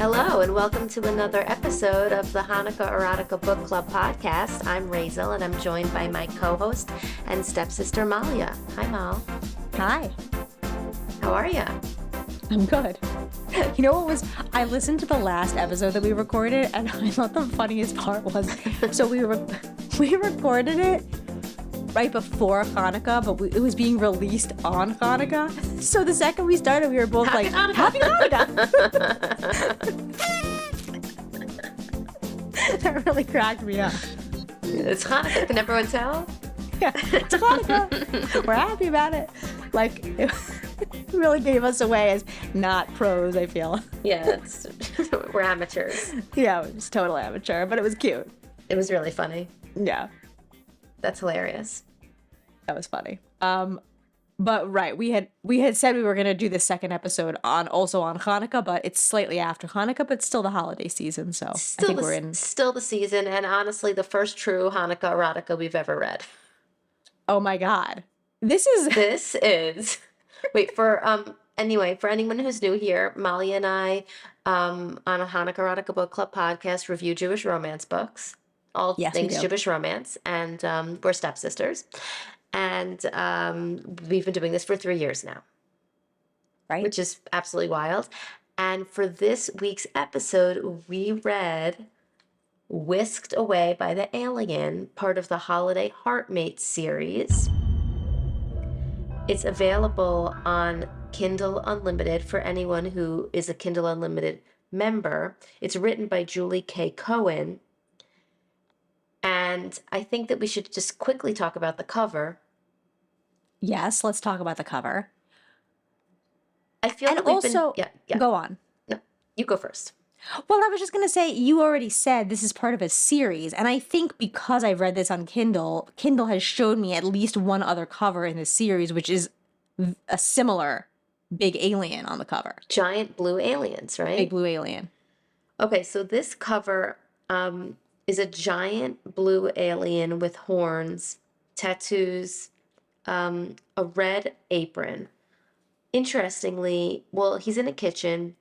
Hello, and welcome to another episode of the Hannukah Erotica Book Club podcast. I'm Raizel, and I'm joined by my co-host and stepsister, Malya. Hi, Mal. Hi. How are you? I'm good. You know what was, I listened to the last episode that we recorded, and I thought the funniest part was, so we recorded it right before Hannukah, but it was being released on Hannukah. So the second we started, we were both Happy like, Hannukah. Happy Hannukah! That really cracked me up. It's Hannukah. Can everyone tell? Yeah, it's Hannukah. We're happy about it. Like, it really gave us away as not pros, I feel. Yeah, we're amateurs. Yeah, it was totally amateur, but it was cute. It was really funny. Yeah. That's hilarious. That was funny. But right, we had said we were gonna do the second episode also on Hannukah, but it's slightly after Hannukah, but still the holiday season, so Still I think we're in. Still the season, and honestly, the first true Hannukah erotica we've ever read. Oh my God, this is. Wait Anyway, for anyone who's new here, Malya and I, on a Hannukah Erotica Book Club podcast, review Jewish romance books. All Yes, we things do. Jewish romance, and we're stepsisters, and we've been doing this for 3 years now, Right. which is absolutely wild. And for this week's episode, we read Whisked Away by the Alien, part of the Holiday Heartmates series. It's available on Kindle Unlimited for anyone who is a Kindle Unlimited member. It's written by Julie K. Cohen. And I think that we should just quickly talk about the cover. Yes, let's talk about the cover. I feel And that we've also, been... Yeah. go on. No, you go first. Well, I was just going to say, you already said this is part of a series, and I think because I've read this on Kindle, Kindle has showed me at least one other cover in the series, which is a similar big alien on the cover. Giant blue aliens, right? Big blue alien. Okay, so this cover is a giant blue alien with horns, tattoos, a red apron. Interestingly, well, he's in a kitchen,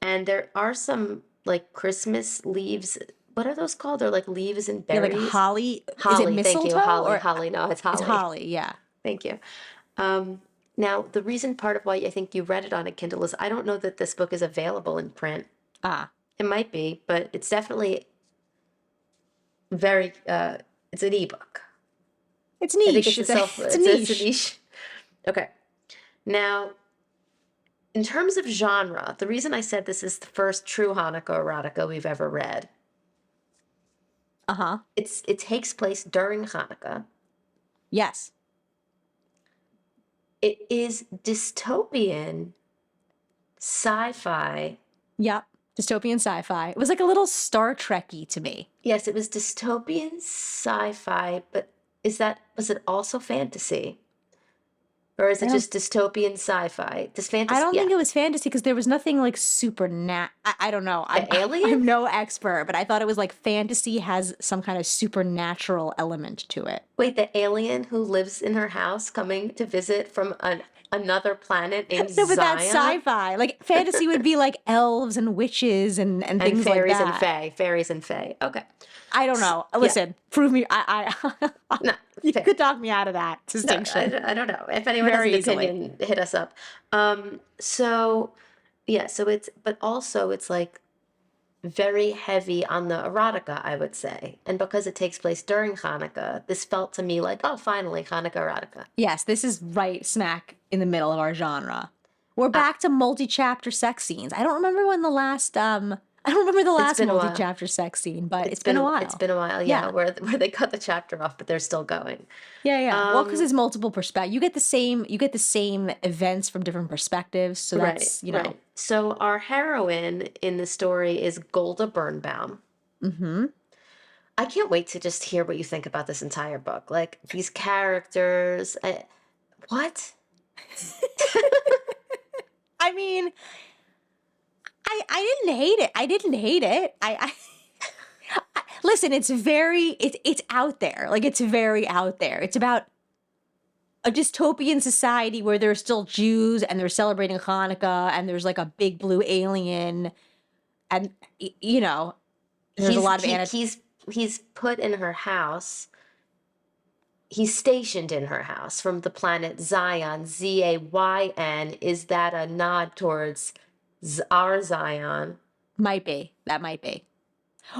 and there are some like Christmas leaves. What are those called? They're like leaves and Yeah, berries. like holly. Holly, Is it thank mistletoe? you. Holly, or- holly. No, it's holly. It's holly, yeah. Thank you. Now, the reason part of why I think you read it on a Kindle is I don't know that this book is available in print. Ah, It might be, but it's definitely very, it's an ebook. it's I think niche. it's It's a it's niche. a niche. Okay. Now, in terms of genre, the reason I said this is the first true Hannukah erotica we've ever read, Uh-huh. it takes place during Hanukkah. Yes. It is dystopian sci-fi. Yep. Dystopian sci-fi. It was like a little Star Trek-y to me. Yes, it was dystopian sci-fi, but was it also fantasy? Or is it just dystopian sci-fi? Does fantasy? I don't yeah. think it was fantasy because there was nothing like I don't know. alien? I'm no expert, but I thought it was like fantasy has some kind of supernatural element to it. Wait, the alien who lives in her house coming to visit from another planet named No, but Zion? that's sci-fi. Like fantasy would be like elves and witches and things like fairies that. and fae. Fairies and fae. Okay. I don't know. Listen, prove me. I No, you fair. could talk me out of that No, distinction. I don't know. If anyone Very has an easily. opinion, hit us up. So it's like very heavy on the erotica, I would say. And because it takes place during Hanukkah, this felt to me like, oh, finally, Hanukkah erotica. Yes, this is right smack in the middle of our genre. We're back to multi-chapter sex scenes. I don't remember the last been a while. multi-chapter sex scene, but it's been a while. It's been a while, yeah, where they cut the chapter off, but they're still going. Yeah. Well, because it's multiple perspectives. You get the same events from different perspectives. So that's, Right. So our heroine in the story is Golda Birnbaum. Mm-hmm. I can't wait to just hear what you think about this entire book. Like these characters. What? I mean, I didn't hate it. I didn't hate it. Listen, it's out there. Like, it's very out there. It's about a dystopian society where there's still Jews and they're celebrating Hanukkah and there's like a big blue alien and you know, there's a He's lot of he, he's put in her house. He's stationed in her house from the planet Zion, Zayn. Is that a nod towards our Zion? might be. That might be.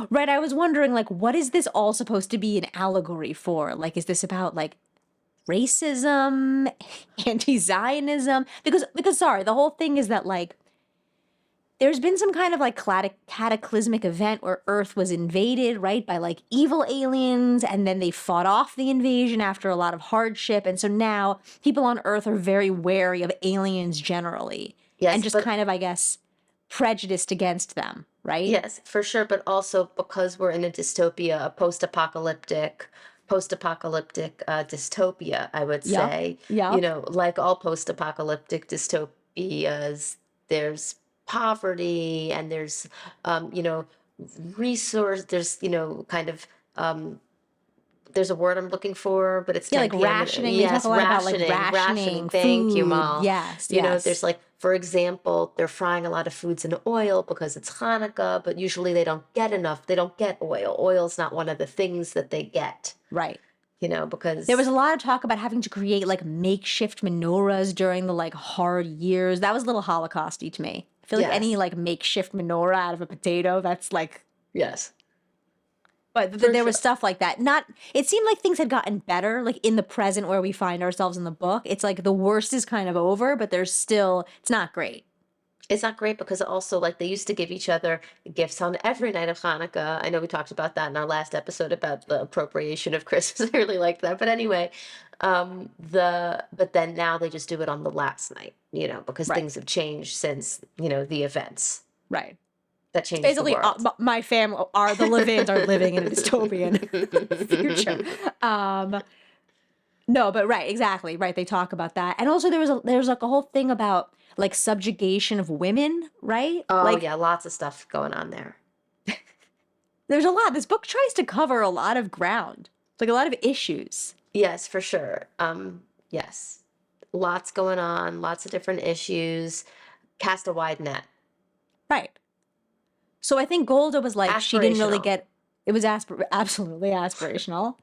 Right, I was wondering like what is this all supposed to be an allegory for? Like is this about like racism, anti-Zionism? Because sorry, the whole thing is that like there's been some kind of like cataclysmic event where Earth was invaded, right, by like evil aliens, and then they fought off the invasion after a lot of hardship. And so now people on Earth are very wary of aliens generally and Yes, just but kind of, I guess, prejudiced against them, right? yes, for sure. But also because we're in a dystopia, a post-apocalyptic dystopia, I would Yep. say. You Yep. know, like all post-apocalyptic dystopias, there's poverty and there's, you know, there's, you know, kind of, there's a word I'm looking for, but it's Yeah, like 10 p.m. rationing. They talk Yes, a lot about like rationing. rationing Thank you, food. Mal. Yes, You know, there's yes. like, for example, they're frying a lot of foods in oil because it's Hanukkah, but usually they don't get enough. They don't get oil. Oil's not one of the things that they get, Right. you know, There was because a lot of talk about having to create like makeshift menorahs during the like hard years. That was a little Holocausty to me. I feel like any yes, like makeshift menorah out of a potato, that's like, yes, but for there sure. was stuff like that. Not, it seemed like things had gotten better, like in the present where we find ourselves in the book. It's like the worst is kind of over, but there's still, it's not great. It's not great because also like they used to give each other gifts on every night of Hanukkah. I know we talked about that in our last episode about the appropriation of Christmas. I really liked that. But anyway, but then now they just do it on the last night, you know, because Right, things have changed since, you know, the events right. that changed the Basically, world. my family, the Levins are living in a dystopian future. Um, No, but right, exactly, right. They talk about that, and also there's like a whole thing about like subjugation of women, right? Oh Like yeah, lots of stuff going on there. there's a lot. This book tries to cover a lot of ground, like a lot of issues, Yes, for sure. Yes. Lots going on, lots of different issues. Cast a wide net. right? So I think Golda was like she didn't really Aspirational. get it was absolutely aspirational,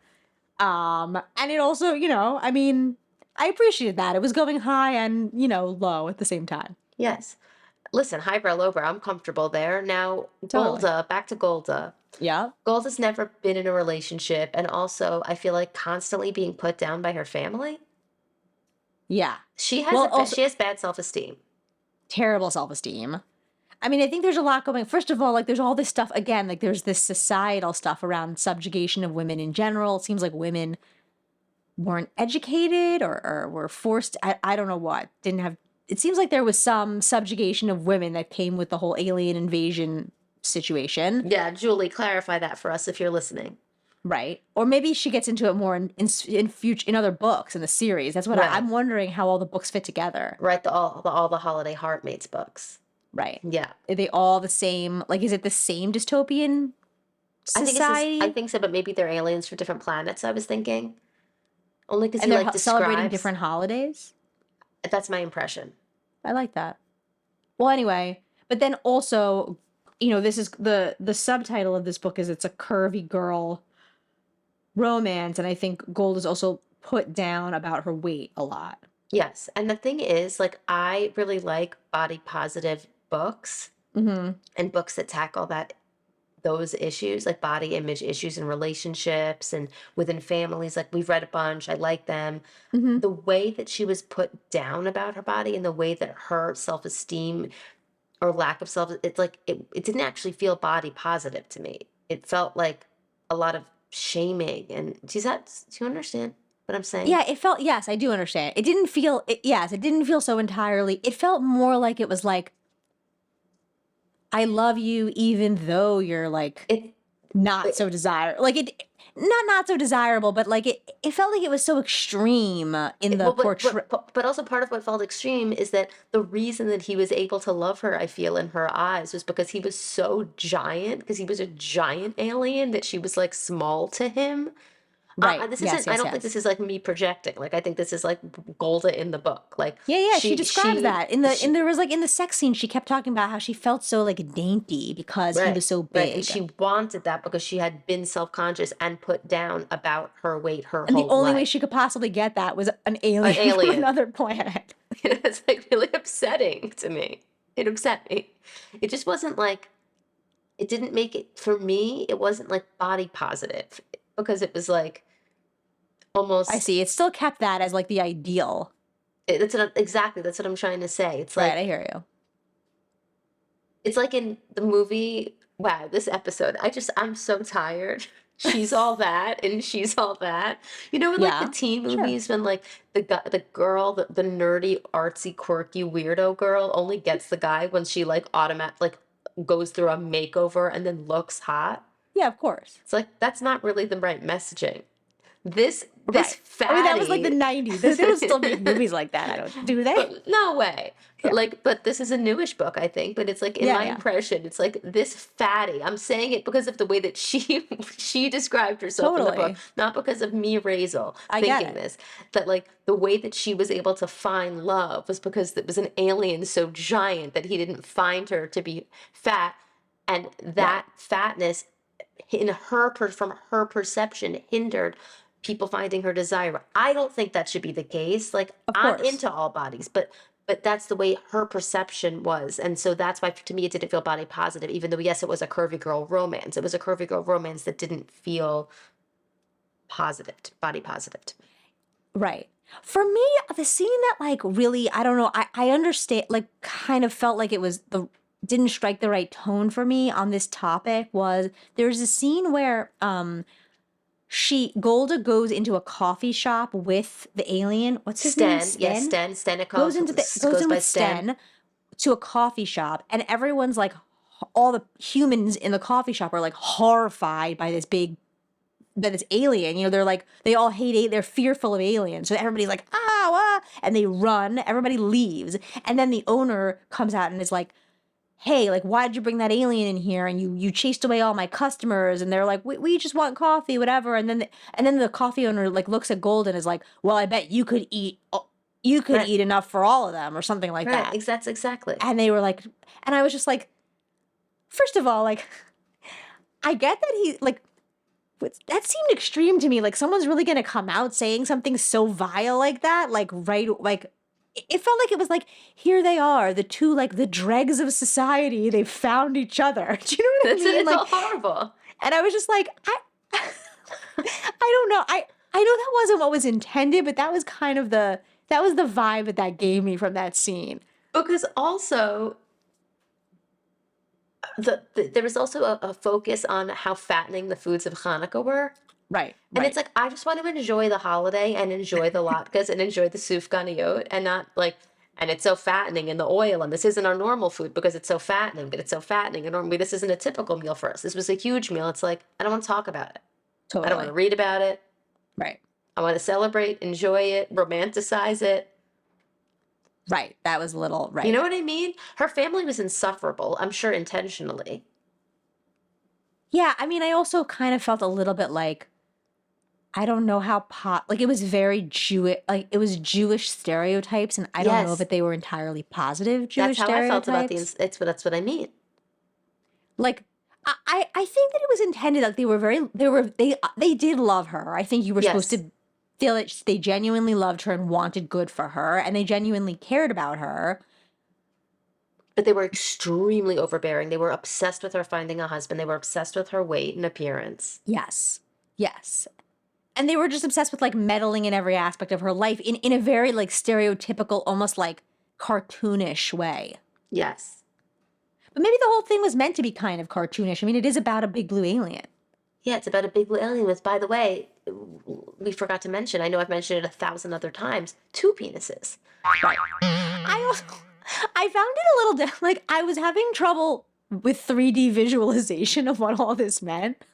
and it also I mean I appreciated that it was going high and low at the same time. Yes. Listen, highbrow, lowbrow, I'm comfortable there. Now, Totally. Back to Golda. Yeah. Golda's never been in a relationship, and also I feel like constantly being put down by her family. Yeah. She has Well, also she has bad self-esteem. terrible self-esteem. I mean, I think there's a lot going. First of all, like there's all this stuff again, like there's this societal stuff around subjugation of women in general. It seems like women weren't educated or were forced. I don't know what. Didn't have it seems like there was some subjugation of women that came with the whole alien invasion situation, Yeah, Julie, clarify that for us if you're listening. right? Or maybe she gets into it more in future in other books in the series. That's what Right. I'm wondering how all the books fit together. Right, all the Holiday Heartmates books. Right. Yeah. Are they all the same? Like, is it the same dystopian I society? think so, but maybe they're aliens from different planets, I was thinking. Only because And he they're like celebrating describes. different holidays? That's my impression. I like that. Well, anyway, but then also, this is the subtitle of this book is it's a curvy girl romance, and I think Gold is also put down about her weight a lot. Yes. And the thing is, like, I really like body positive books Mm-hmm. and books that tackle those issues, like body image issues in relationships and within families. Like, we've read a bunch, I like them. Mm-hmm. The way that she was put down about her body and the way that her self-esteem or lack of self, it's like it didn't actually feel body positive to me. It felt like a lot of shaming. And do you understand what I'm saying? Yeah, it felt, yes, I do understand. It didn't feel, yes, it didn't feel so entirely. It felt more like it was like, I love you even though you're like It, not so desirable. Like not so desirable, but like it felt like it was so extreme in the well, portrait. but also part of what felt extreme is that the reason that he was able to love her, I feel, in her eyes was because he was so giant, because he was a giant alien that she was like small to him. Right. This Yes, isn't. I yes, don't think yes. this is like me projecting. Like I think this is like Golda in the book. Like Yeah, yeah, she describes she that. There she was like in the sex scene, she kept talking about how she felt so like dainty because he right, was so right, and big. she wanted that because she had been self-conscious and put down about her weight her And the whole only way life. she could possibly get that was an An alien from alien. another planet. It's like really upsetting to me. It upset me. It just wasn't like it didn't make it for me. It wasn't like body positive because it was like I almost. see. It still kept that as like the ideal. Exactly that's what I'm trying to say. Right, I hear you. It's like in the movie. Wow, this episode. I'm so tired. She's all that and she's all that. You know, in like the Yeah, teen sure. movies when like the girl, the nerdy, artsy, quirky, weirdo girl only gets the guy when she like like goes through a makeover and then looks hot. Yeah, of course. It's like that's not really the right messaging. This Right. I mean, that was like the fatty. 90s. They don't still make movies like that, I don't, do they? But no way. But Yeah. like, but this is a newish book, I think. But it's like in Yeah, my yeah. impression, it's like this fatty. I'm saying it because of the way that she she described herself in the book, Totally. not because of me, Raizel, I get thinking it. this. That like the way that she was able to find love was because it was an alien so giant that he didn't find her to be fat, and Right. that fatness in from her perception hindered people finding her desirable. I don't think that should be the case. Like Of I'm course. into all bodies, but that's the way her perception was. And so that's why to me it didn't feel body positive, even though yes, it was a curvy girl romance. It was a curvy girl romance that didn't feel positive, body positive to me. Right. For me, the scene that like really, I don't know, I understand, like kind of felt like it was the didn't strike the right tone for me on this topic was there's a scene where Golda goes into a coffee shop with the alien. What's his name? Sten, yes, Sten? Stenikov Goes goes in by with Sten. Sten to a coffee shop, and everyone's like all the humans in the coffee shop are like horrified by this alien. You know, they're like they all they're fearful of aliens. So everybody's like, ah, and they run, everybody leaves. And then the owner comes out and is like, hey, like, why did you bring that alien in here? And you chased away all my customers. And they're like, we just want coffee, whatever. And then the coffee owner like looks at Gold and is like, well, I bet you could Right, eat enough for all of them or something like right, that. that's exactly. And they were like, and I was just like, first of all, like, I get that he like that seemed extreme to me. Like someone's really gonna come out saying something so vile like that, like right, like it felt like it was like here they are, the two like the dregs of society. They've found each other. Do you know what I That's it. mean? It's Like, all horrible. and I was just like, I don't know. I know that wasn't what was intended, but that was kind of that was the vibe that gave me from that scene. Because also there was also a focus on how fattening the foods of Hanukkah were. Right, And it's right. like I just want to enjoy the holiday and enjoy the latkes and enjoy the sufganiyot and not like and it's so fattening in the oil and this isn't our normal food because it's so fattening, but it's so fattening and normally this isn't a typical meal for us. This was a huge meal. It's like I don't want to talk about it. I don't want to Totally. read about it. Right. I want to celebrate, enjoy it, romanticize it. Right. That was a little You right. know what I mean? Her family was insufferable, I'm sure intentionally. Yeah, I mean, I also kind of felt a little bit like I don't know how like it was very Jewish, like it was Jewish stereotypes, and I don't know Yes, if they were entirely positive that's Jewish how I felt about stereotypes. that's what I mean. Like I think that it was intended like they did love her. I think you were supposed Yes. to feel that they genuinely loved her and wanted good for her, and they genuinely cared about her. But they were extremely overbearing. They were obsessed with her finding a husband. They were obsessed with her weight and appearance. Yes, yes, and they were just obsessed with like meddling in every aspect of her life in a very like stereotypical, almost like cartoonish way. Yes. But maybe the whole thing was meant to be kind of cartoonish. I mean, it is about a big blue alien. Yeah, it's about a big blue alien with, by the way, we forgot to mention, I know I've mentioned it 1,000 other times, two penises. Right. I also, I found it a little like I was having trouble with 3D visualization of what all this meant.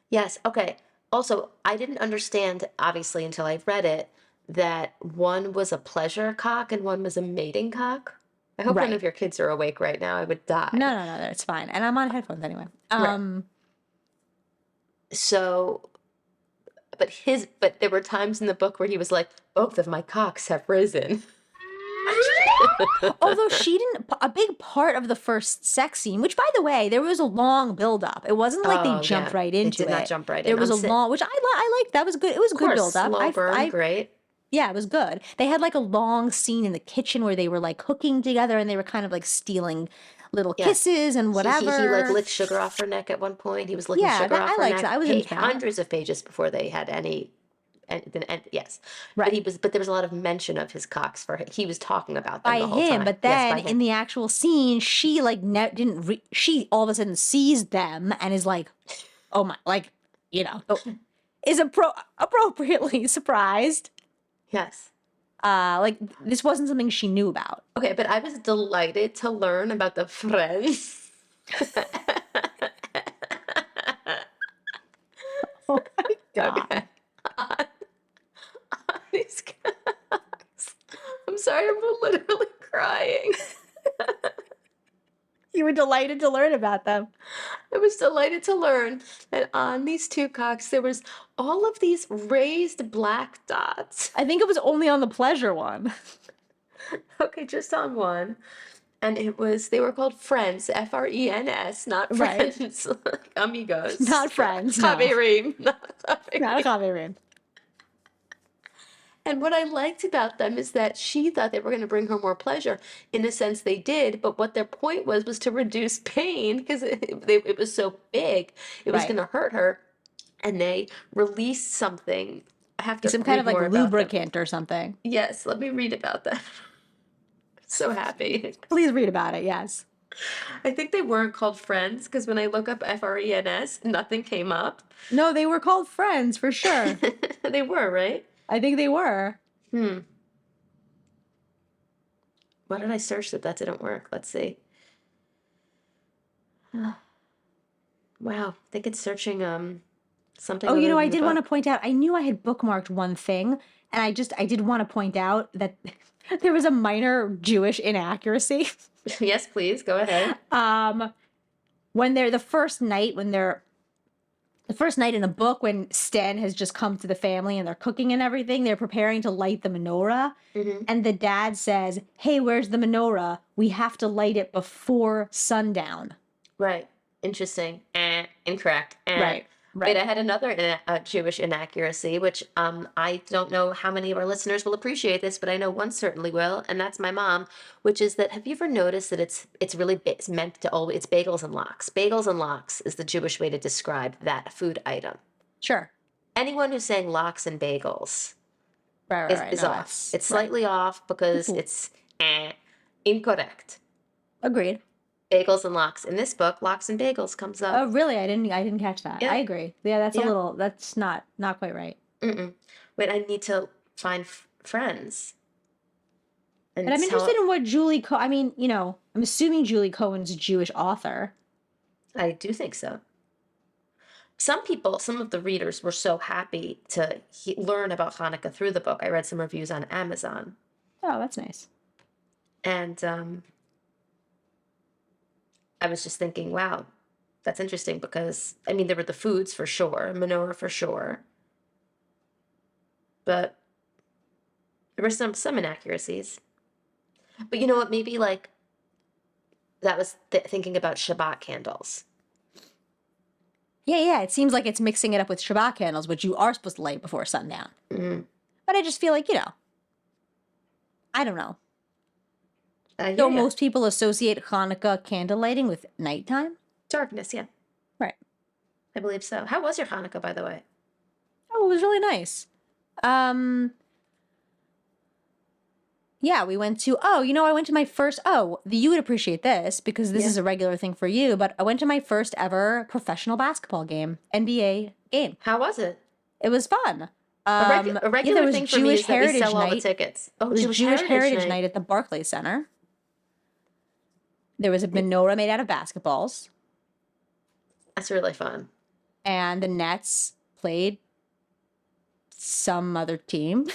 Yes, okay. Also, I didn't understand, obviously, until I read it, that one was a pleasure cock and one was a mating cock. I hope none Right. of your kids are awake right now. I would die. No, no, no, it's fine. And I'm on headphones anyway. Right. So but there were times in the book where he was like, both of my cocks have risen. Although she didn't, a big part of the first sex scene, which by the way, there was a long build up. It wasn't like they Oh, jumped yeah. right They into did not it. jump right There in. was a long, which I liked. That was good. It was a Of good course, build up. slow burn, great. Yeah, it was good. They had like a long scene in the kitchen where they were like cooking together and they were kind of like stealing little Yeah. kisses and He like whatever. licked sugar off her neck at one point. He was licking Yeah, sugar that off I her liked that. neck. I was into that. Hundreds of pages before they had any. And yes, Right. but there was a lot of mention of his cocks for him. He was talking about them By the whole him, time. but Yes, then by him. in the actual scene, she like she all of a sudden sees them and is like, oh my, like, is appropriately surprised. Yes. Like this wasn't something she knew about. Okay, but I was delighted to learn about the friends. Oh my god. Okay. These cocks. I'm sorry, I'm literally crying. You were delighted to learn about them. I was delighted to learn that on these two cocks there was all of these raised black dots. I think it was only on the pleasure one. Okay, just on one. And they were called friends, Frens, not Right. friends, like amigos. Not friends, no. Caverim, not Not a caverim. coffee room. And what I liked about them is that she thought they were going to bring her more pleasure. In a sense, they did. But what their point was to reduce pain because it was so big. It was Right. going to hurt her. And they released something. I have to Some kind of read like more about them. lubricant or something. Yes, let me read about that. So happy. Please read about it, yes. I think they weren't called friends because when I look up Frens, nothing came up. No, they were called friends for sure. They were, right? I think they were. What did I search that didn't work? Let's see. Wow, I think it's searching something. Oh, other I than the did want to book. point out, I knew I had bookmarked one thing, and I did want to point out that there was a minor Jewish inaccuracy. Yes, please go ahead. When they're the first night in the book when Sten has just come to the family and they're cooking and everything, they're preparing to light the menorah. And the dad says, hey, where's the menorah? We have to light it before sundown. Right. Interesting. Incorrect. Right. Wait, I had another Jewish inaccuracy, which I don't know how many of our listeners will appreciate this, but I know one certainly will, and that's my mom. Which is that have you ever noticed that it's meant to always it's bagels and lox. Bagels and lox is the Jewish way to describe that food item. Sure. Anyone who's saying lox and bagels Right. is No, off. It's slightly off because it's incorrect. Agreed. Bagels and lox. In this book, lox and bagels comes up. Oh, really? I didn't catch that. Yeah. I agree. Yeah, that's Yeah. that's not quite right. Wait, I need to find friends. But I'm interested in what I'm assuming Julie Cohen's a Jewish author. I do think so. Some of the readers were so happy to learn about Hannukah through the book. I read some reviews on Amazon. Oh, that's nice. And I was just thinking, wow, that's interesting because, I mean, there were the foods for sure, menorah for sure. But there were some inaccuracies. But you know what? Maybe like that was thinking about Shabbat candles. Yeah. It seems like it's mixing it up with Shabbat candles, which you are supposed to light before sundown. But I just feel like, I don't know. So most people associate Hanukkah candle lighting with nighttime? Darkness, yeah. Right. I believe so. How was your Hanukkah, by the way? Oh, it was really nice. Yeah, we went to, I went to my first, you would appreciate this because this is a regular thing for you, but I went to my first ever professional basketball game, NBA game. How was it? It was fun. A regular thing for me is that we sell all the tickets. Oh, it was Jewish Heritage Night at the Barclays Center. There was a menorah made out of basketballs. That's really fun. And the Nets played some other team.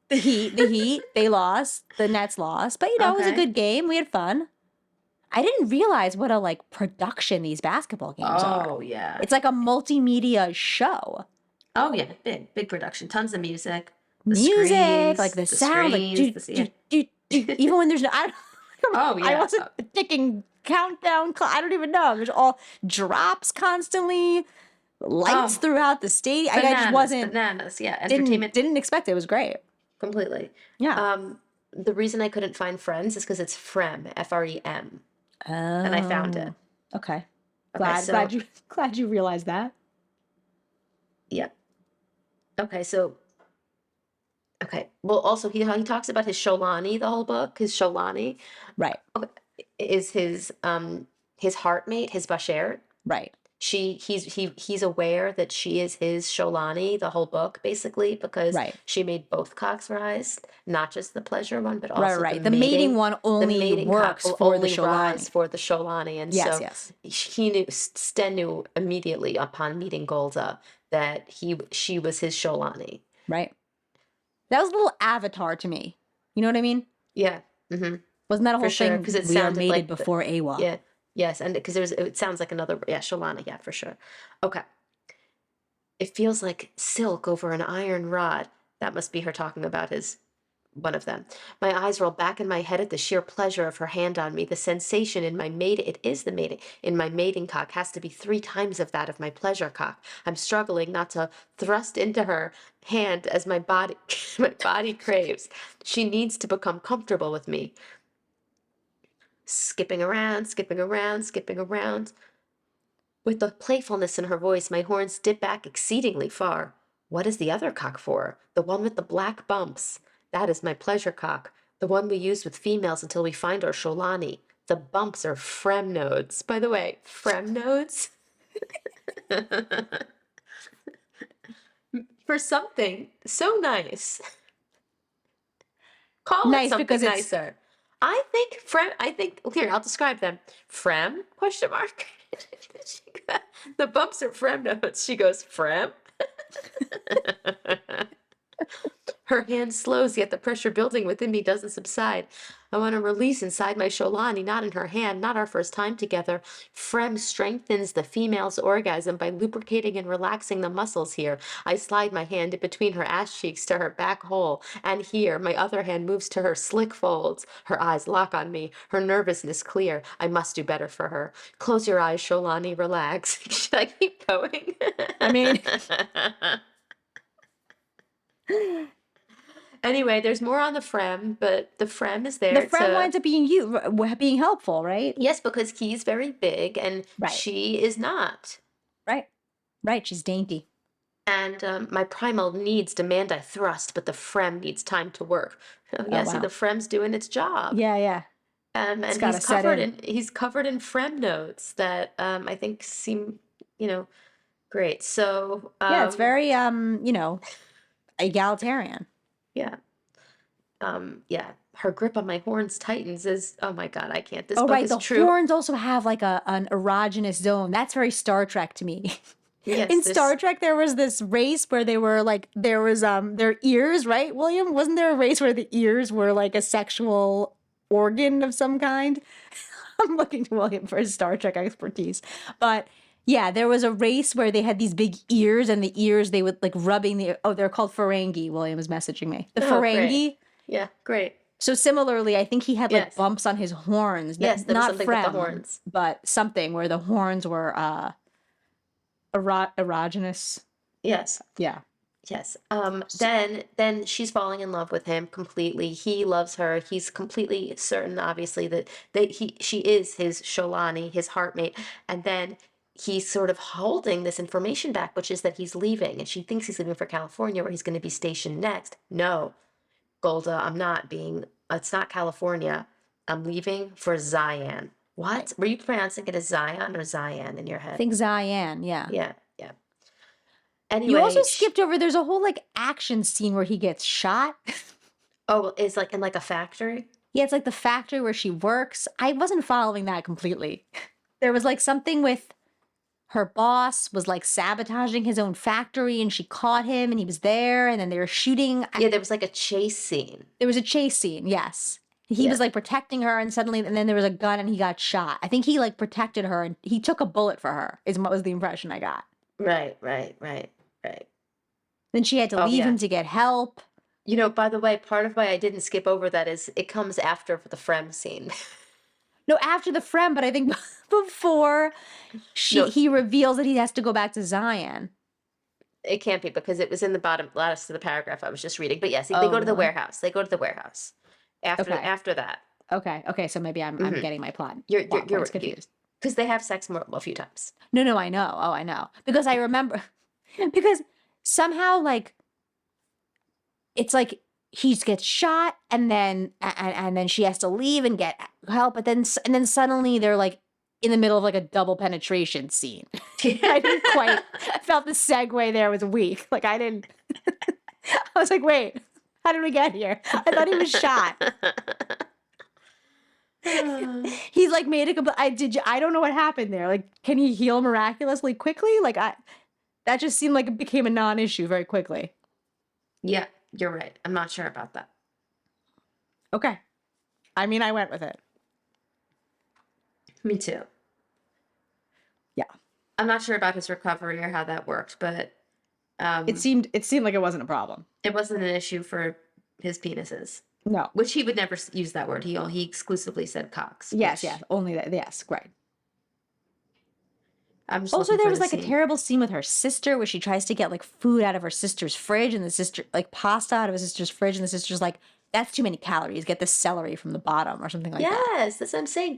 The Heat, they lost. The Nets lost. But, it was a good game. We had fun. I didn't realize what a, production these basketball games are. Oh, yeah. It's like a multimedia show. Oh yeah, big production, tons of music, the Music, like screens, the the sound, like screens, yeah. even when there's no, Oh I yeah, wasn't thinking countdown. I don't even know. There's all drops constantly, lights oh throughout the stadium. I just bananas, wasn't bananas, yeah, didn't entertainment didn't expect it. It was great. completely. Yeah. The reason I couldn't find Friends is because it's Frem, Frem, and I found it. Oh, okay. Okay, Glad so you glad you realized that. yeah. Okay, so okay. Well, also he talks about his Sholani the whole book. His Sholani Right. is his heartmate, his Bashert. Right. He's aware that she is his Sholani the whole book, basically, because Right. she made both cocks rise, not just the pleasure one, but Right. also Right. The mating one the only mating cock works will for the only rise Sholani. for the Sholani. And Yes. so Yes. he knew, Sten knew immediately upon meeting Golda that she was his Sholani. Right. That was a little Avatar to me. You know what I mean? Yeah. Mm-hmm. Wasn't that a For whole sure, thing? because it We are sounded mated like before Awa. yeah, yes, and because it sounds like another, yeah, Sholana, yeah, for sure. Okay. It feels like silk over an iron rod. That must be her talking about his one of them. My eyes roll back in my head at the sheer pleasure of her hand on me. The sensation in my mating, it is the mating, in my mating cock has to be 3 times of that of my pleasure cock. I'm struggling not to thrust into her hand as my body, my body craves. She needs to become comfortable with me. Skipping around, skipping around, skipping around. With the playfulness in her voice, my horns dip back exceedingly far. What is the other cock for? The one with the black bumps. That is my pleasure cock, the one we use with females until we find our Sholani. The bumps are Frem nodes. By the way, Frem nodes? For something so nice. Call it Nice something because it's nicer. I think here, I'll describe them. Frem? Question mark. The bumps are Frem notes. She goes, Frem? Her hand slows, yet the pressure building within me doesn't subside. I want to release inside my Sholani, not in her hand, not our first time together. Frem strengthens the female's orgasm by lubricating and relaxing the muscles here. I slide my hand in between her ass cheeks to her back hole, and here my other hand moves to her slick folds. Her eyes lock on me, her nervousness clear. I must do better for her. Close your eyes, Sholani, relax. Should I keep going? I mean, Anyway, there's more on the Frem, but the Frem is the there friend to. winds up being helpful, right? Yes, because he's very big and Right. she is not. Right. Right. She's dainty. And my primal needs demand I thrust, but the Frem needs time to work. Oh, yeah, see, wow. the Frem's doing its job. Yeah. Yeah. And gotta he's set covered in. he's covered in Frem notes that I think seem, great. So Yeah. It's very egalitarian. yeah. Yeah. Her grip on my horns tightens as oh my God, I can't. This Oh, book right. is The true. horns also have like an erogenous zone. That's very Star Trek to me. Yes, In this- Star Trek, there was this race where they were like, there was their ears, right, William? Wasn't there a race where the ears were like a sexual organ of some kind? I'm looking to William for his Star Trek expertise. But yeah, there was a race where they had these big ears, and the ears they would like rubbing they're called Ferengi. William is messaging me. The Oh, great. Ferengi. Yeah, great. So similarly, I think he had like Yes. bumps on his horns. Yes, there was not something with the Frem, horns. but something where the horns were erogenous. Yes. Yeah. Yes. Then she's falling in love with him completely. He loves her. He's completely certain, obviously, that she is his Sholani, his heartmate. And then he's sort of holding this information back, which is that he's leaving, and she thinks he's leaving for California, where he's going to be stationed next. No, Golda, I'm not being. It's not California. I'm leaving for Zion. What? Were you pronouncing it as Zion or Zion in your I head? think Zion, yeah. Yeah, yeah. Anyway, You also skipped over, there's a whole like action scene where he gets shot. Oh, it's like in like a factory? Yeah, it's like the factory where she works. I wasn't following that completely. There was like something with her boss was like sabotaging his own factory, and she caught him, and he was there, and then they were shooting. Yeah, there was like a chase scene. There was a chase scene, yes. He was like protecting her, and then there was a gun, and he got shot. I think he like protected her, and he took a bullet for her, was the impression I got. Right. Then she had to Oh, leave yeah. him to get help. You know, by the way, part of why I didn't skip over that is it comes after the Frem scene. No, after the friend, but I think before No, he reveals that he has to go back to Zion. it can't be because it was in the bottom last of the paragraph I was just reading. But yes, they Oh, go to the really? warehouse. They go to the warehouse Okay. after that. Okay. So maybe I'm Hmm. getting my plot You're points confused. because they have sex more a few times. No, I know. Oh, I know. Because I remember because somehow like it's like he gets shot and then she has to leave and get help, but then suddenly they're like in the middle of like a double penetration scene. I didn't quite I felt the segue there was weak. Like I didn't I was like, wait, how did we get here? I thought he was shot. He's like made a complete I don't know what happened there. Like, can he heal miraculously quickly? Like that just seemed like it became a non-issue very quickly. Yeah, you're right. I'm not sure about that. Okay. I mean, I went with it. Me too. Yeah. I'm not sure about his recovery or how that worked, but It seemed like it wasn't a problem. it wasn't an issue for his penises, No. which he would never use that word. He exclusively said cocks. Yes, which yes. Only that. Yes, right. I'm just Also, looking there for was the like a scene. terrible scene with her sister where she tries to get like food out of her sister's fridge, and the sister like pasta out of her sister's fridge, and the sister's like, "That's too many calories. Get the celery from the bottom," or something like that. Yes, that's what I'm saying.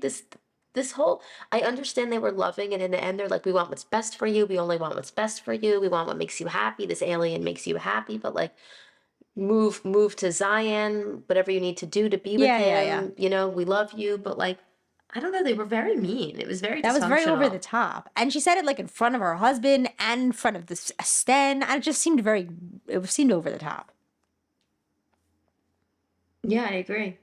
This whole I understand they were loving, and in the end they're like, we want what's best for you. We only want what's best for you. We want what makes you happy. This alien makes you happy, but like move to Zion, whatever you need to do to be with Yeah. him. You know, we love you, but like I don't know, they were very mean. It was very That was very over the dysfunctional. top, and she said it like in front of her husband and in front of the Sten. And it just seemed it seemed over the top. Yeah, I agree.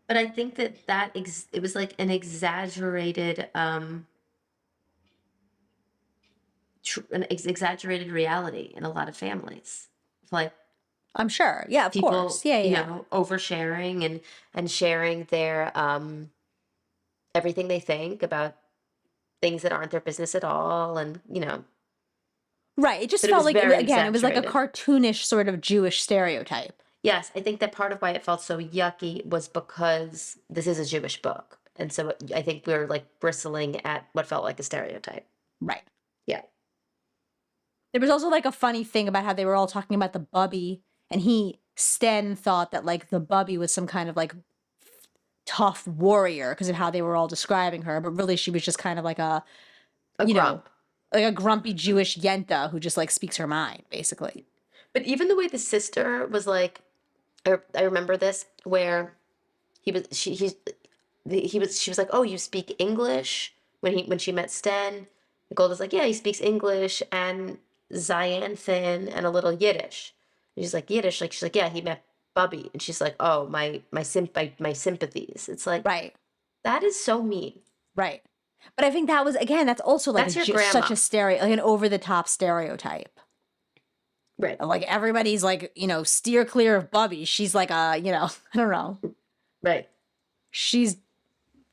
But I think it was like an exaggerated exaggerated reality in a lot of families. Like I'm sure. Yeah, of people, course. Yeah, you yeah. know, oversharing and sharing their everything they think about things that aren't their business at all, and you know, Right. It just but it felt was like very again, it was like a exaggerated. cartoonish sort of Jewish stereotype. Yes, I think that part of why it felt so yucky was because this is a Jewish book, and so I think we were like bristling at what felt like a stereotype. Right. Yeah. There was also like a funny thing about how they were all talking about the bubby, and Sten thought that like the bubby was some kind of like tough warrior because of how they were all describing her, but really she was just kind of like A you know, grump. like a grumpy Jewish yenta who just like speaks her mind, basically. But even the way the sister was like, I remember this where he was she was like, "Oh, you speak English?" When she met Sten, Golda's like, "Yeah, he speaks English and Xanthan and a little Yiddish." And she's like, "Yiddish?" Like she's like, "Yeah, he met Bubby." And she's like, "Oh, my sympathies." It's like Right. that is so mean. Right. But I think that was again, that's also like That's your such grandma. a like an over the top stereotype. Right. Like everybody's like, steer clear of Bubby. She's like I don't know. Right. She's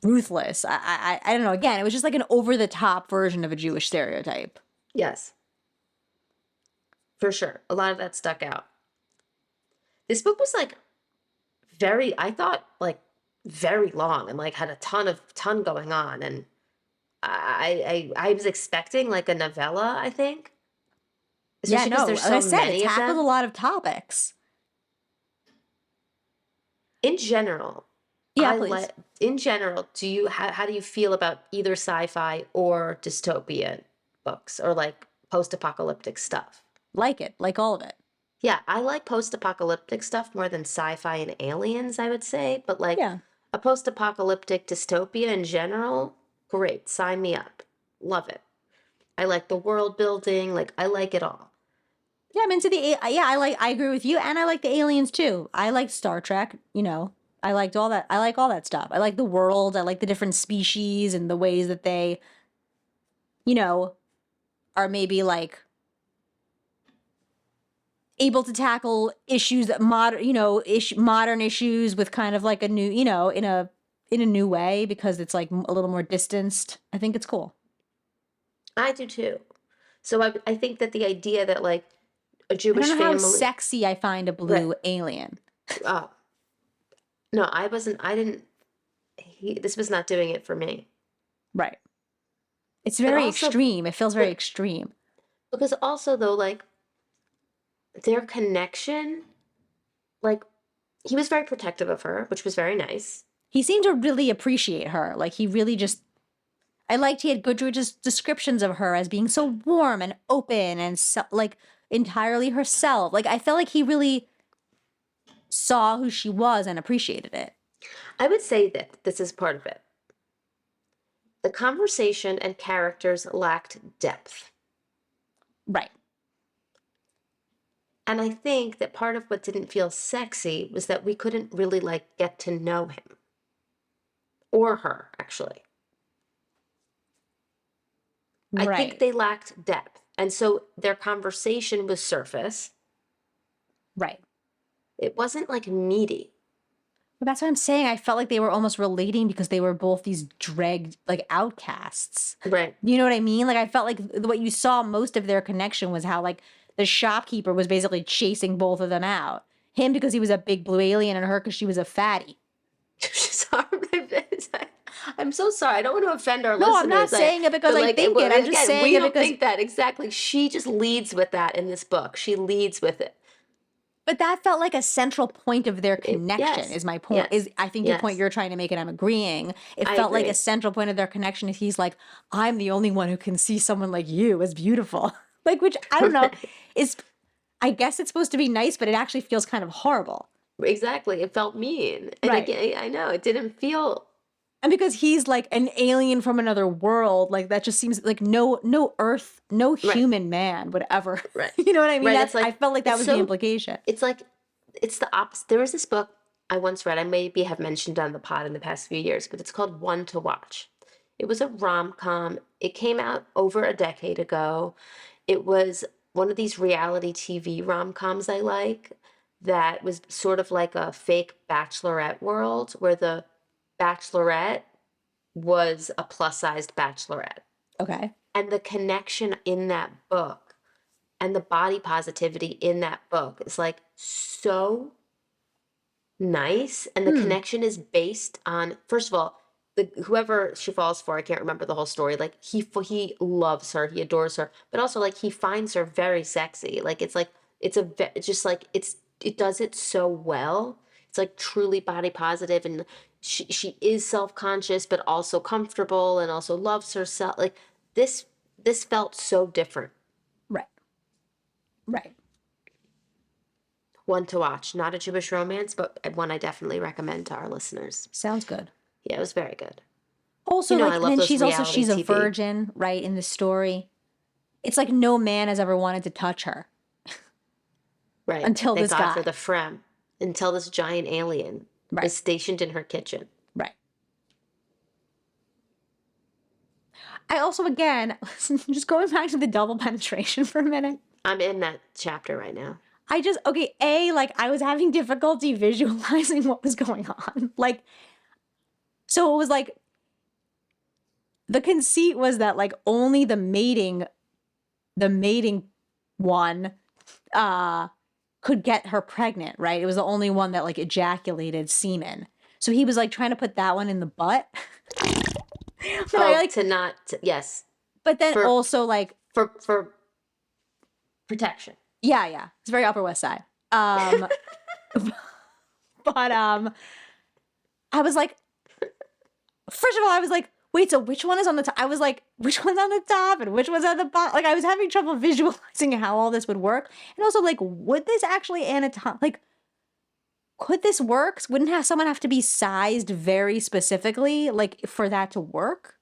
ruthless. I don't know. Again, it was just like an over the top version of a Jewish stereotype. Yes. For sure. A lot of that stuck out. This book was like I thought like very long and like had a ton going on, and I was expecting like a novella, I think. Yeah, Especially because no, there's like I so said, it many of tackled a them. lot of topics. In general, Yeah, I please. like in general, how do you feel about either sci-fi or dystopian books or like post-apocalyptic stuff? Like it, like all of it. Yeah, I like post-apocalyptic stuff more than sci-fi and aliens, I would say, but like Yeah. a post-apocalyptic dystopia in general, great, sign me up. Love it. I like the world building, like I like it all. Yeah, I'm into I agree with you, and I like the aliens too. I like Star Trek, I liked all that. I like all that stuff. I like the world. I like the different species and the ways that they, you know, are maybe like able to tackle issues that modern issues with kind of like a new, in a new way because it's like a little more distanced. I think it's cool. I do too. So I think that the idea that like a I don't Jewish know how family. sexy I find a Right. blue alien. Oh, no, I didn't, this was not doing it for me. Right. It's But very also, extreme. It feels very but extreme. because also though, like, their connection, like, he was very protective of her, which was very nice. He seemed to really appreciate her. Like he really just I liked he had good just descriptions of her as being so warm and open and so, like entirely herself. Like I felt like he really saw who she was and appreciated it. I would say that this is part of it. The conversation and characters lacked depth. Right. And I think that part of what didn't feel sexy was that we couldn't really like get to know him or her, actually. I think Right. they lacked depth. And so their conversation was surface. Right. It wasn't like meaty. But that's what I'm saying. I felt like they were almost relating because they were both these dragged like outcasts. Right. You know what I mean? Like I felt like what you saw most of their connection was how like the shopkeeper was basically chasing both of them out. Him because he was a big blue alien and her because she was a fatty. Sorry, I'm so sorry. I don't want to offend our No, listeners. I'm not saying it because but, I think it. I'm just again, saying we it don't because think that exactly. She just leads with that in this book. She leads with it. but that felt like a central point of their connection Yes. is my point. Yes. Is I think your point Yes. you're trying to make and I'm agreeing. It I felt like a agree. central point of their connection is he's like, I'm the only one who can see someone like you as beautiful. Like which I don't know is I guess it's supposed to be nice, but it actually feels kind of horrible. Exactly. It felt mean. And Right. again, I know it didn't feel And because he's like an alien from another world, like that just seems like no earth, no right. human man would ever. Right. You know what I mean? Right. That's It's like I felt like that it's was the so implication. it's like it's the opposite. There was this book I once read, I maybe have mentioned on the pod in the past few years, but it's called One to Watch. It was a rom-com. It came out over a decade ago. It was one of these reality TV rom-coms I like that was sort of like a fake bachelorette world where the bachelorette was a plus-sized bachelorette. Okay. And the connection in that book and the body positivity in that book is like so nice. And the connection is based on, first of all, the whoever she falls for, I can't remember the whole story. Like he loves her, he adores her, but also like he finds her very sexy. Like it's just like it does it so well. It's like truly body positive, and she is self conscious, but also comfortable, and also loves herself. Like this felt so different. Right. Right. One to watch, not a Jewish romance, but one I definitely recommend to our listeners. Sounds good. Yeah, it was very good. Also, You know, like, I and love then those she's reality a TV. virgin, right? In the story, it's like no man has ever wanted to touch her Right. until Thank this God guy. for the Frem. Until this giant alien Right. is stationed in her kitchen. Right. I also, again, just going back to the double penetration for a minute. I'm in that chapter right now. Like, I was having difficulty visualizing what was going on. Like, so it was like, the conceit was that, like, only the mating one, could get her pregnant, right? It was the only one that, like, ejaculated semen. So he was, like, trying to put that one in the butt. Yes. But then For- also, like, For protection. yeah. It's very Upper West Side. But I was like, first of all, I was like, wait, so which one is on the top? I was like, which one's on the top and which one's on the bottom? Like, I was having trouble visualizing how all this would work. And also, like, would this actually could this work? Wouldn't someone have to be sized very specifically, like, for that to work?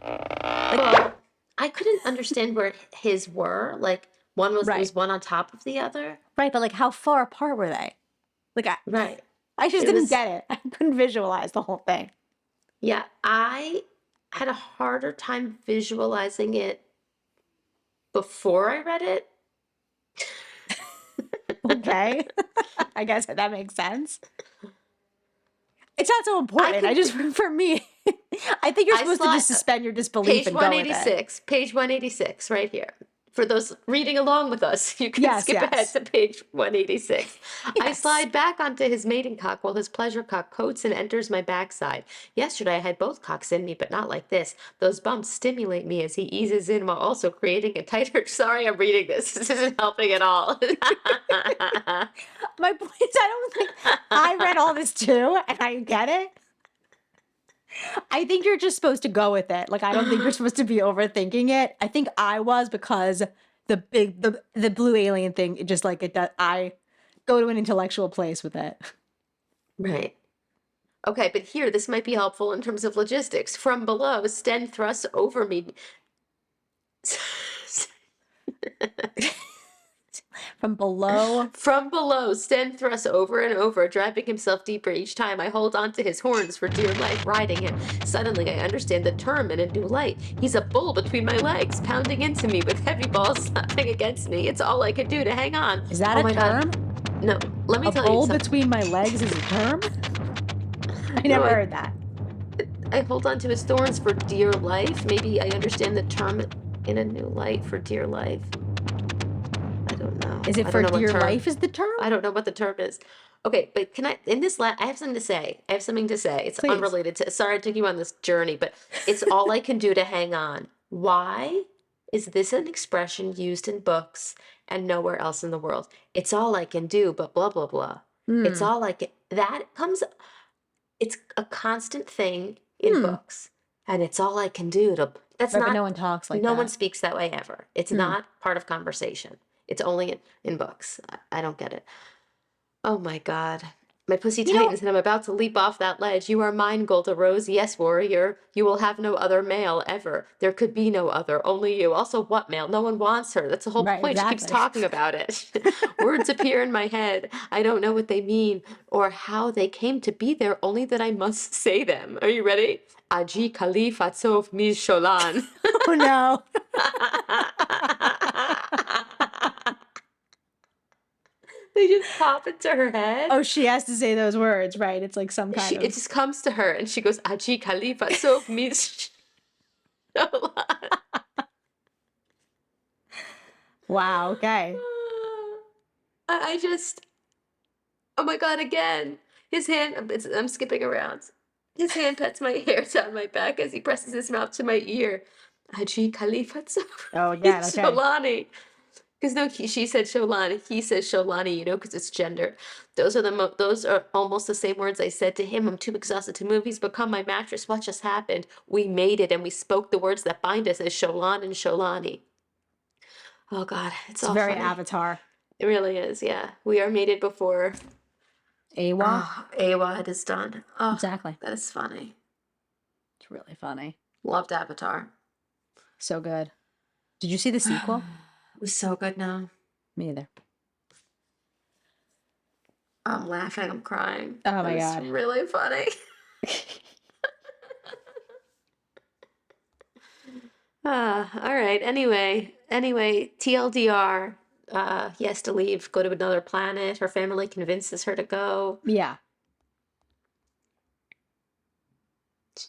Well, I couldn't understand where his were. Like one was Right. there was one on top of the other. Right, but, like, how far apart were they? Like, Right. I just It didn't was- get it. I couldn't visualize the whole thing. Yeah, I had a harder time visualizing it before I read it. Okay. I guess that makes sense. It's not so important. For me, I think you're I supposed to saw just suspend your disbelief Page and go with it. 186, page 186, right here. For those reading along with us, you can Yes, skip ahead yes. to page 186. I Yes. slide back onto his mating cock while his pleasure cock coats and enters my backside. Yesterday I had both cocks in me, but not like this. Those bumps stimulate me as he eases in while also creating a tighter. Sorry, I'm reading this. This isn't helping at all. My point is, I don't think I read all this too, and I get it. I think you're just supposed to go with it. Like, I don't think you're supposed to be overthinking it. I think I was, because the blue alien thing, it just like it does. I go to an intellectual place with it. Right. Okay, but here, this might be helpful in terms of logistics. From below, Sten thrusts over me. From below. From below, Sten thrusts over and over, driving himself deeper each time. I hold onto his horns for dear life, riding him. Suddenly, I understand the term in a new light. He's a bull between my legs, pounding into me with heavy balls slapping against me. It's all I could do to hang on. Is that Oh a my term? God. No, let me A tell you bowl something. between my legs is a term? I No, never heard that. I hold on to his thorns for dear life. Maybe I understand the term in a new light for dear life. I don't know. Is it I for don't know what dear term. life is the term? I don't know what the term is. Okay, but can I, in this, I have something to say. I have something to say. It's Please. unrelated to, sorry I took you on this journey, but it's all I can do to hang on. Why is this an expression used in books and nowhere else in the world? It's all I can do, but blah, blah, blah. It's all I can, that comes, it's a constant thing in books. And it's all I can do to, that's Right, but not, no one talks like no that. one speaks that way ever. It's not part of conversation. It's only in books. I don't get it. Oh my God. My pussy You know- tightens and I'm about to leap off that ledge. You are mine, Golda Rose. Yes, warrior. You will have no other male ever. There could be no other. Only you. Also, what male? No one wants her. That's the whole Right, point. She keeps exactly. talking about it. Words appear in my head. I don't know what they mean or how they came to be there, only that I must say them. Are you ready? Aji Khalif Atsov Miz Sholan. Oh no. They just pop into her head. Oh, she has to say those words, right? It's like some kind It of. just comes to her and she goes, Aji Khalifa, so means Wow. Okay. I just, oh my God, again. His hand, I'm skipping around. His hand pets my hair down my back as he presses his mouth to my ear. Aji Khalifa, so Oh, again. Okay. Sholani. Because no, she said Sholani, he says Sholani, you know, because it's gendered. Those are those are almost the same words I said to him. I'm too exhausted to move. He's become my mattress. What just happened? We made it, and we spoke the words that bind us as Sholan and Sholani. Oh God, it's all very funny. Avatar. It really is. Yeah, we are mated before Awa. Awad is done. Oh, Exactly. that is funny. It's really funny. Loved Avatar. So good. Did you see the sequel? It was so good. Now Me either. I'm laughing. I'm crying. Oh my It was God. really funny. All right. Anyway, TLDR. He has to leave, go to another planet. Her family convinces her to go. Yeah.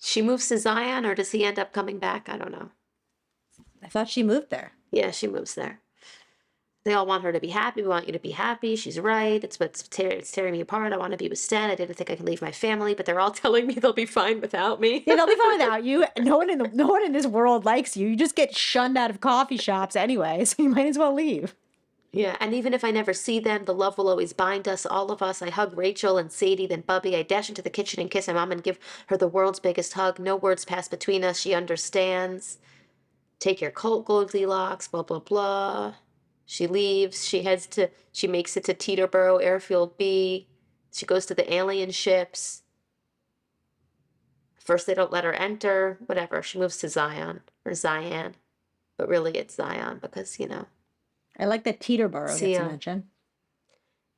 She moves to Zion, or does he end up coming back? I don't know. I thought she moved there. Yeah, she moves there. They all want her to be happy. We want you to be happy. She's right. It's tearing me apart. I want to be with Stan. I didn't think I could leave my family, but they're all telling me they'll be fine without me. Yeah, they'll be fine without you. No one in this world likes you. You just get shunned out of coffee shops anyway, so you might as well leave. Yeah, and even if I never see them, the love will always bind us, all of us. I hug Rachel and Sadie, then Bubby. I dash into the kitchen and kiss my mom and give her the world's biggest hug. No words pass between us. She understands. Take your coat, Goldilocks, blah, blah, blah. She leaves. She makes it to Teterboro Airfield B. She goes to the alien ships. First, they don't let her enter. Whatever. She moves to Zion, or Zion. But really, it's Zion because, you know. I like that Teterboro gets mentioned.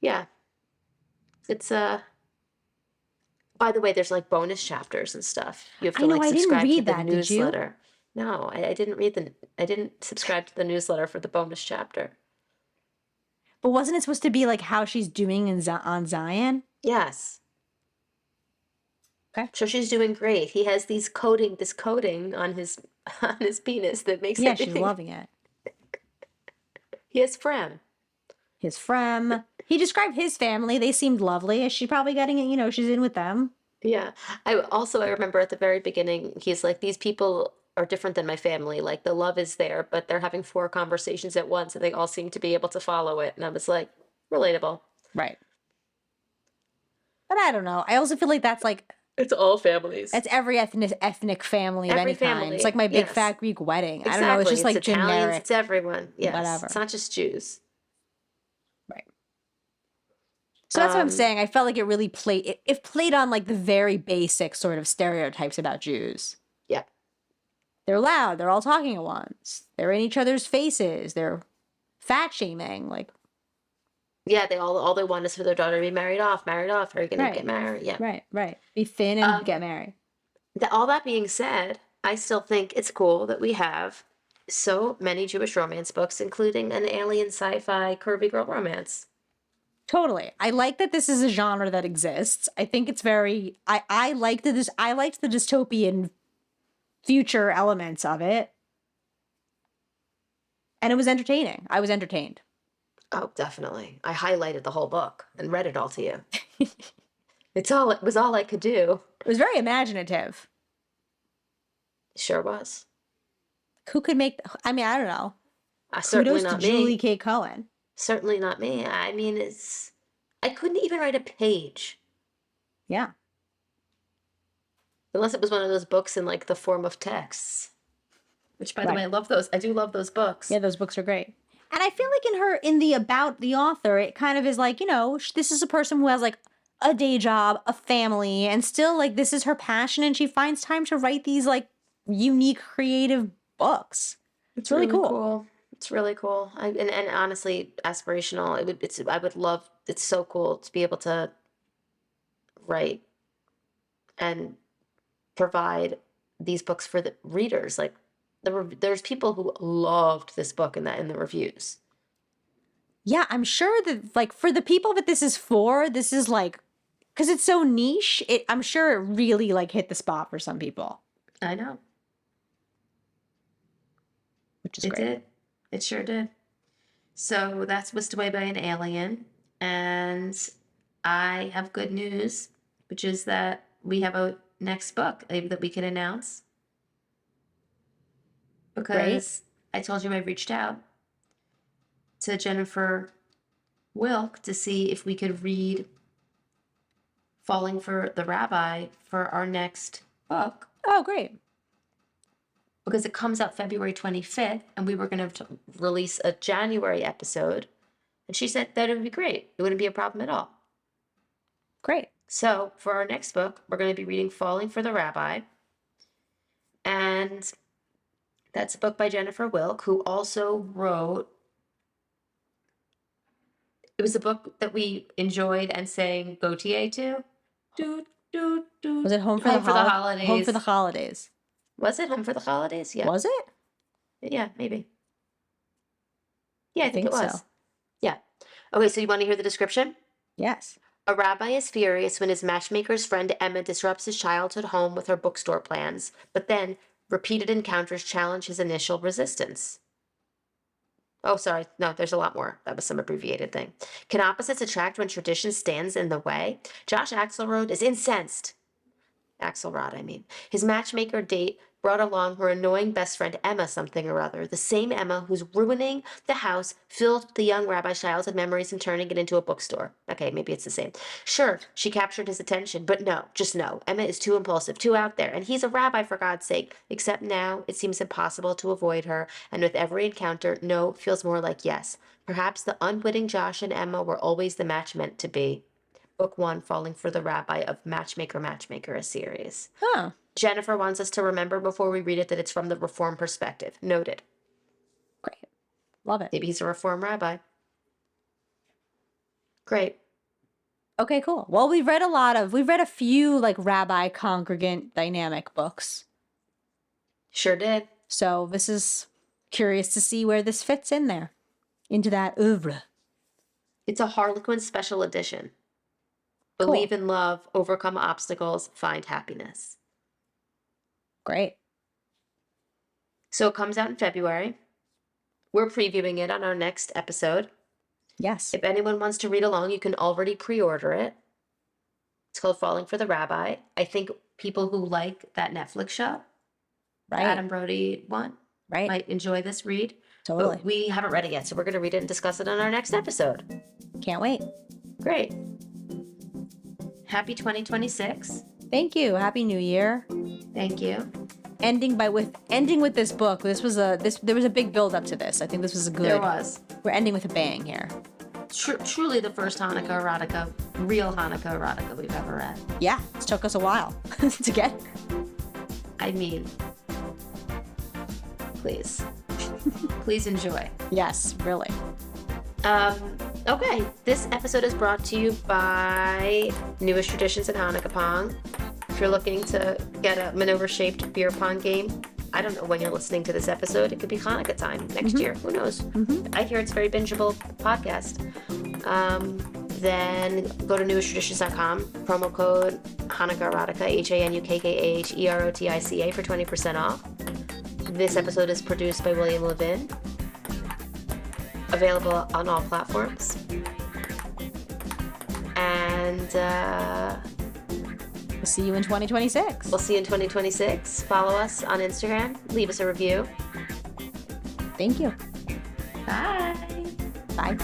Yeah. It's by the way, there's like bonus chapters and stuff. You have to like subscribe to the newsletter. No, I didn't subscribe to the newsletter for the bonus chapter. But wasn't it supposed to be like how she's doing on Zion? Yes. Okay. So she's doing great. He has this coating on his penis that makes Yeah, everything. she's loving it. He has Frem. His friend. He described his family. They seemed lovely. Is she probably getting it? You know, she's in with them. Yeah. I remember at the very beginning, he's like, these people are different than my family. Like the love is there, but they're having four conversations at once and they all seem to be able to follow it. And I was like, relatable. Right. But I don't know. I also feel like that's like It's all families. that's every ethnic family of Every any kind. family. It's like my big Yes. fat Greek wedding. I Exactly. don't know. It's just like Italians, generic. it's everyone. Yes. Whatever. It's not just Jews. Right. So that's what I'm saying. I felt like it really played. It played on like the very basic sort of stereotypes about Jews. Yeah. They're loud. They're all talking at once. They're in each other's faces. They're fat shaming. Like. Yeah, all they want is for their daughter to be married off. Are you gonna Right. get married? Yeah. Right. Be thin and get married. All that being said, I still think it's cool that we have so many Jewish romance books, including an alien sci-fi curvy girl romance. Totally. I like that this is a genre that exists. I think it's very I liked the dystopian future elements of it. And it was entertaining. I was entertained. Oh, definitely. I highlighted the whole book and read it all to you. It was all I could do. It was very imaginative. Sure was. Who could make I mean, I don't know. Certainly Kudos not to Julie me. K. Cohen. Certainly not me. I mean, I couldn't even write a page. Yeah. Unless it was one of those books in like the form of texts. Which, by the way, I love those. I do love those books. Yeah, those books are great. And I feel like in the about the author, it kind of is like, you know, this is a person who has like a day job, a family, and still like this is her passion, and she finds time to write these like unique, creative books. It's really cool. It's really cool. And honestly, aspirational. I would love. It's so cool to be able to write and provide these books for the readers. Like there's people who loved this book in the reviews. Yeah, I'm sure that like for the people that this is like because it's so niche. I'm sure it really like hit the spot for some people. I know. Which is It great. did. It sure did. So that's Whisked Away by an Alien. And I have good news, which is that we have a next book that we can announce. Because I told you I reached out to Jennifer Wilk to see if we could read Falling for the Rabbi for our next book. Oh, great. Because it comes out February 25th, and we were going to release a January episode. And she said that it would be great. It wouldn't be a problem at all. Great. So for our next book, we're going to be reading Falling for the Rabbi. And that's a book by Jennifer Wilk, who also wrote... It was a book that we enjoyed and sang Gautier to. Was it Home for the Holidays? Home for the Holidays. Was it Home for the Holidays? Yeah. Was it? Yeah, maybe. Yeah, I think it was. So. Yeah. Okay, so you want to hear the description? Yes. A rabbi is furious when his matchmaker's friend Emma disrupts his childhood home with her bookstore plans, but then repeated encounters challenge his initial resistance. Oh, sorry. No, there's a lot more. That was some abbreviated thing. Can opposites attract when tradition stands in the way? Josh Axelrod is incensed. Axelrod, I mean. His matchmaker date brought along her annoying best friend Emma something or other, the same Emma who's ruining the house filled with the young rabbi's childhood memories and turning it into a bookstore. Okay, maybe it's the same. Sure, she captured his attention, but no, just no. Emma is too impulsive, too out there, and he's a rabbi for God's sake. Except now, it seems impossible to avoid her, and with every encounter, no feels more like yes. Perhaps the unwitting Josh and Emma were always the match meant to be. Book 1, Falling for the Rabbi of Matchmaker, a series. Huh. Jennifer wants us to remember before we read it that it's from the Reform perspective. Noted. Great. Love it. Maybe he's a Reform rabbi. Great. Okay, cool. Well, we've read a few like rabbi congregant dynamic books. Sure did. So this is curious to see where this fits in there, into that oeuvre. It's a Harlequin special edition. Cool. Believe in love, overcome obstacles, find happiness. Great. So it comes out in February. We're previewing it on our next episode. Yes. If anyone wants to read along, you can already pre-order it. It's called Falling for the Rabbi. I think people who like that Netflix show, the Right. Adam Brody one, Right. might enjoy this read. Totally. But we haven't read it yet, so we're going to read it and discuss it on our next episode. Can't wait. Great. Happy 2026. Thank you. Happy New Year. Thank you. Ending with this book. There was a big build up to this. I think this was a good. There was. We're ending with a bang here. Truly the first Hannukah erotica, real Hannukah erotica we've ever read. Yeah, it took us a while to get. I mean, please. Please enjoy. Yes, really. Okay, this episode is brought to you by Newest Traditions in Hannukah Pong. If you're looking to get a maneuver-shaped beer pong game, I don't know when you're listening to this episode. It could be Hannukah time next year. Who knows? I hear it's a very bingeable podcast. Then go to newesttraditions.com, promo code Hannukah Erotica, HANUKKAHEROTICA for 20% off. This episode is produced by William Levin. Available on all platforms. And We'll see you in 2026. we'll see you in 2026. Follow us on Instagram. Leave us a review. Thank you. Bye. Bye.